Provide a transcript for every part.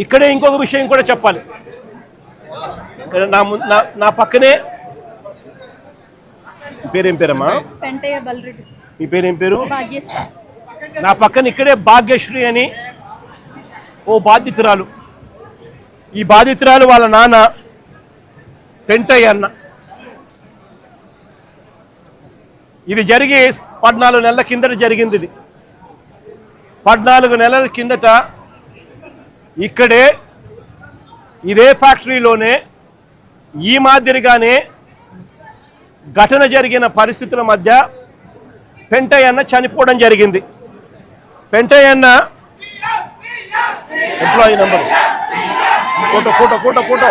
ఇక్కడే ఇంకొక విషయం కూడా చెప్పాలి. నా పక్కనే పేరేం పేరమ్మా? మీ పేరేం పేరు? నా పక్కన ఇక్కడే భాగ్యశ్రీ అని ఓ బాధితురాలు. ఈ బాధితురాలు వాళ్ళ నాన్న పెంటయ్య అన్న. ఇది జరిగి 14 నెలల కిందట జరిగింది. ఇది 14 నెలల కిందట ఇక్కడే ఇదే ఫ్యాక్టరీలోనే ఈ మాదిరిగానే ఘటన జరిగిన పరిస్థితుల మధ్య పెంటయ్య అన్న చనిపోవడం జరిగింది. పెంటయ్య అన్న employee number photo photo photo photo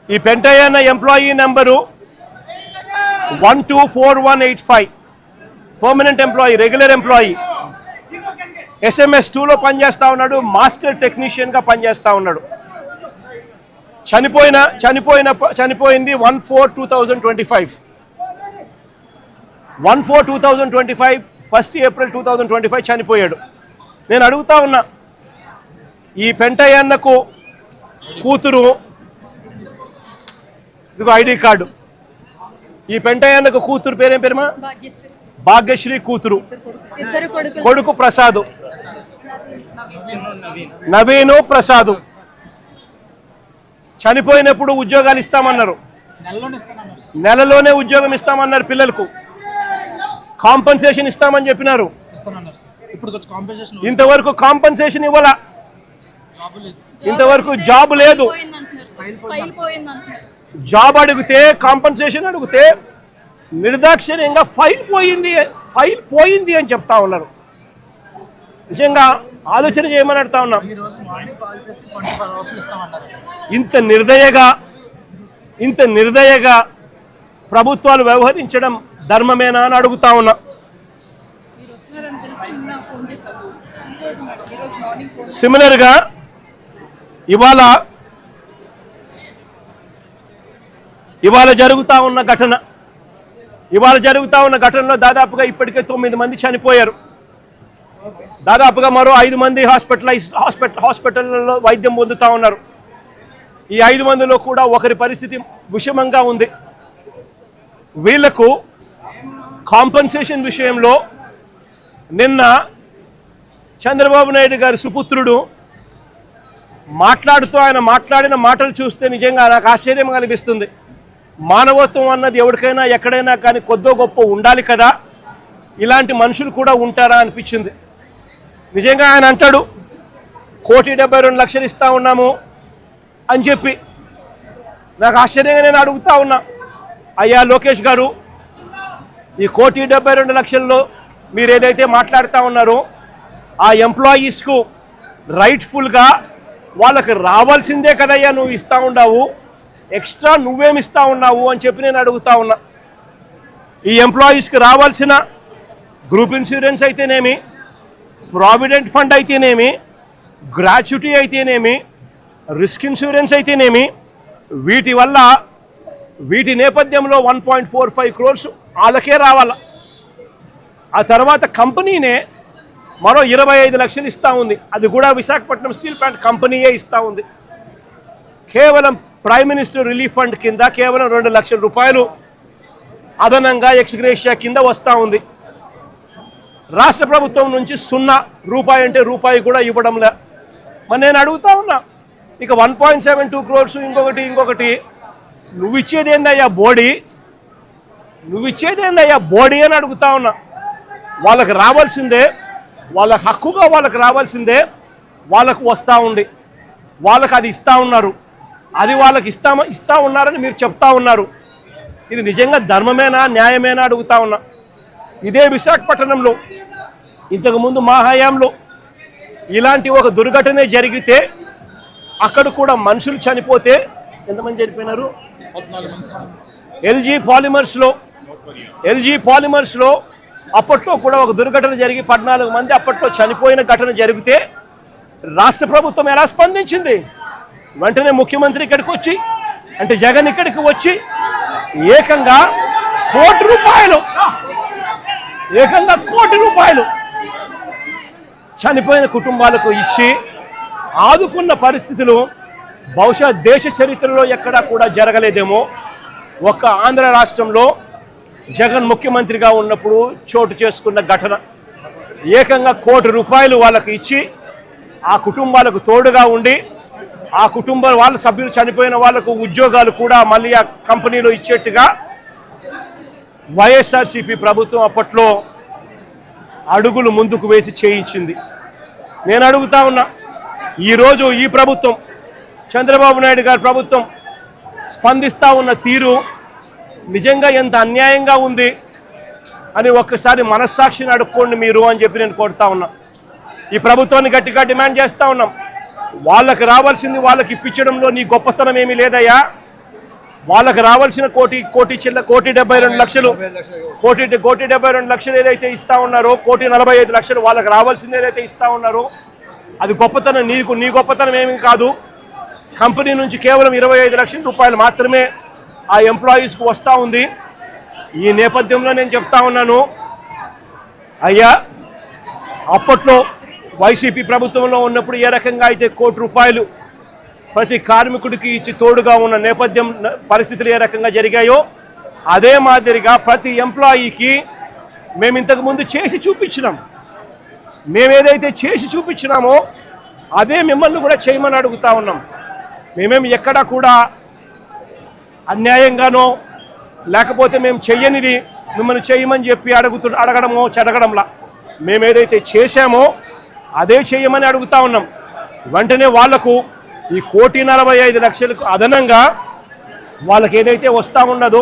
ఈ పెంటయ్య అన్న employee number 124185. Permanent employee, regular employee. SMS 2లో పనిచేస్తా ఉన్నాడు. మాస్టర్ టెక్నీషియన్ గా పనిచేస్తా ఉన్నాడు. చనిపోయింది 1/4/2025. 1/4/2025 1 ఏప్రిల్ 2025 చనిపోయాడు. నేను అడుగుతా ఉన్నా, ఈ పెంటయ్య అన్నకు కూతురు, ఇదిగో ఐడి కార్డు. ఈ పెంటయ్య అన్నకు కూతురు పేరేం పేరుమా? భాగ్యశ్రీ కూతురు. కొడుకు ప్రసాదు, నవీను ప్రసాదు. చనిపోయినప్పుడు ఉద్యోగాలు ఇస్తామన్నారు, నెలలోనే ఉద్యోగం ఇస్తామన్నారు. పిల్లలకు కాంపన్సేషన్ ఇస్తామని చెప్పినారు. ఇంతవరకు కాంపన్సేషన్ ఇవ్వాల, ఇంతవరకు జాబ్ లేదు. జాబ్ అడిగితే, కాంపన్సేషన్ అడిగితే నిర్దాక్షిణ్యంగా ఫైల్ పోయింది అని చెప్తా ఉన్నారు. నిజంగా ఆలోచన చేయమని అడుగుతా ఉన్నాం. ఇంత నిర్దయగా ప్రభుత్వాలు వ్యవహరించడం ధర్మమేనా అని అడుగుతా ఉన్నా. సిమిలర్గా ఇవాళ జరుగుతా ఉన్న ఘటనలో దాదాపుగా ఇప్పటికే 9 మంది చనిపోయారు. దాదాపుగా మరో 5 మంది హాస్పిటల్లో వైద్యం పొందుతా ఉన్నారు. ఈ 5 మందిలో కూడా ఒకరి పరిస్థితి విషమంగా ఉంది. వీళ్లకు కాంపన్సేషన్ విషయంలో నిన్న చంద్రబాబు నాయుడు గారి సుపుత్రుడు ఆయన మాట్లాడిన మాటలు చూస్తే నిజంగా నాకు ఆశ్చర్యం కనిపిస్తుంది. మానవత్వం అన్నది ఎవరికైనా ఎక్కడైనా కానీ కొద్దో గొప్ప ఉండాలి కదా, ఇలాంటి మనుషులు కూడా ఉంటారా అనిపించింది. నిజంగా ఆయన అంటాడు 1,72,00,000 ఇస్తా ఉన్నాము అని చెప్పి. నాకు ఆశ్చర్యంగా నేను అడుగుతా ఉన్నా, అయ్యా లోకేష్ గారు, ఈ 1,72,00,000లో మీరు ఏదైతే మాట్లాడుతూ ఉన్నారో ఆ ఎంప్లాయీస్కు రైట్ఫుల్గా వాళ్ళకి రావాల్సిందే కదయ్యా నువ్వు ఇస్తూ ఉన్నావు, ఎక్స్ట్రా నువ్వేమిస్తా ఉన్నావు అని చెప్పి నేను అడుగుతా ఉన్నా. ఈ ఎంప్లాయీస్కి రావాల్సిన గ్రూప్ ఇన్సూరెన్స్ అయితేనేమి, ప్రావిడెంట్ ఫండ్ అయితేనేమి, గ్రాట్యుటీ అయితేనేమి, రిస్క్ ఇన్సూరెన్స్ అయితేనేమి, వీటి నేపథ్యంలో 1.45 crores వాళ్ళకే రావాల. ఆ తర్వాత కంపెనీనే మరో 25 లక్షలు ఇస్తూ ఉంది. అది కూడా విశాఖపట్నం స్టీల్ ప్లాంట్ కంపెనీయే ఇస్తూ ఉంది. కేవలం ప్రైమ్ మినిస్టర్ రిలీఫ్ ఫండ్ కింద కేవలం 2 లక్షల రూపాయలు అదనంగా ఎక్స్గ్రేషియా కింద వస్తూ ఉంది. రాష్ట్ర ప్రభుత్వం నుంచి 0 రూపాయి అంటే రూపాయి కూడా ఇవ్వడంలే. మరి నేను అడుగుతా ఉన్నా, ఇక 1.72 crores ఇంకొకటి నువ్వు ఇచ్చేదేందయ్యా బోడీ అని అడుగుతా ఉన్నా. వాళ్ళకి రావాల్సిందే, వాళ్ళ హక్కుగా వాళ్ళకి రావాల్సిందే వాళ్ళకు వస్తూ ఉంది. వాళ్ళకి అది ఇస్తూ ఉన్నారు, అది వాళ్ళకి ఇస్తా ఉన్నారని మీరు చెప్తా ఉన్నారు. ఇది నిజంగా ధర్మమేనా, న్యాయమేనా అడుగుతా ఉన్నా. ఇదే విశాఖపట్నంలో ఇంతకుముందు మా హయాంలో ఇలాంటి ఒక దుర్ఘటనే జరిగితే అక్కడ కూడా మనుషులు చనిపోతే ఎంతమంది చనిపోయినారు? ఎల్జీ పాలిమర్స్లో అప్పట్లో కూడా ఒక దుర్ఘటన జరిగి 14 మంది అప్పట్లో చనిపోయిన ఘటన జరిగితే రాష్ట్ర ప్రభుత్వం ఎలా స్పందించింది? వెంటనే ముఖ్యమంత్రి ఇక్కడికి వచ్చి, అంటే జగన్ ఇక్కడికి వచ్చి ఏకంగా కోటి రూపాయలు చనిపోయిన కుటుంబాలకు ఇచ్చి ఆదుకున్న పరిస్థితులు బహుశా దేశ చరిత్రలో ఎక్కడా కూడా జరగలేదేమో. ఒక్క ఆంధ్ర రాష్ట్రంలో జగన్ ముఖ్యమంత్రిగా ఉన్నప్పుడు చోటు చేసుకున్న ఘటన. ఏకంగా ₹1,00,00,000 వాళ్ళకు ఇచ్చి ఆ కుటుంబాలకు తోడుగా ఉండి ఆ వాళ్ళ సభ్యులు చనిపోయిన వాళ్లకు ఉద్యోగాలు కూడా మళ్ళీ ఆ కంపెనీలో ఇచ్చేట్టుగా వైఎస్ఆర్సీపీ ప్రభుత్వం అప్పట్లో అడుగులు ముందుకు వేసి చేయించింది. నేను అడుగుతా ఉన్నా, ఈరోజు ఈ ప్రభుత్వం చంద్రబాబు నాయుడు గారి ప్రభుత్వం స్పందిస్తూ ఉన్న తీరు నిజంగా ఎంత అన్యాయంగా ఉంది అని ఒక్కసారి మనస్సాక్షిని అడుక్కోండి మీరు అని చెప్పి నేను కోరుతా ఉన్నా. ఈ ప్రభుత్వాన్ని గట్టిగా డిమాండ్ చేస్తూ ఉన్నాం. వాళ్ళకి రావాల్సింది వాళ్ళకి ఇప్పించడంలో నీ గొప్పతనం ఏమీ లేదయ్యా. వాళ్ళకి రావాల్సిన ₹1,72 లక్షలు ఏదైతే ఇస్తా ఉన్నారో, ₹1,45,00,000 వాళ్ళకి రావాల్సింది ఏదైతే ఇస్తా ఉన్నారో అది గొప్పతనం. నీ గొప్పతనం ఏమీ కాదు. కంపెనీ నుంచి కేవలం ₹25 లక్షల మాత్రమే ఆ ఎంప్లాయీస్కు వస్తూ ఉంది. ఈ నేపథ్యంలో నేను చెప్తా ఉన్నాను, అయ్యా అప్పట్లో వైసీపీ ప్రభుత్వంలో ఉన్నప్పుడు ఏ రకంగా అయితే ₹1,00,00,000 ప్రతి కార్మికుడికి ఇచ్చి తోడుగా ఉన్న నేపథ్యం పరిస్థితులు ఏ రకంగా జరిగాయో అదే మాదిరిగా ప్రతి ఎంప్లాయీకి మేము ఇంతకుముందు చేసి చూపించినాం. మేమేదైతే చేసి చూపించినామో అదే మిమ్మల్ని కూడా చేయమని అడుగుతా ఉన్నాం. మేమేమి ఎక్కడా కూడా అన్యాయంగానో లేకపోతే మేము చెయ్యనిది మిమ్మల్ని చేయమని చెప్పి అడగడంలా మేమేదైతే చేశామో అదే చేయమని అడుగుతా ఉన్నాం. వెంటనే వాళ్లకు ఈ ₹1,45,00,000 అదనంగా వాళ్ళకి ఏదైతే వస్తూ ఉన్నదో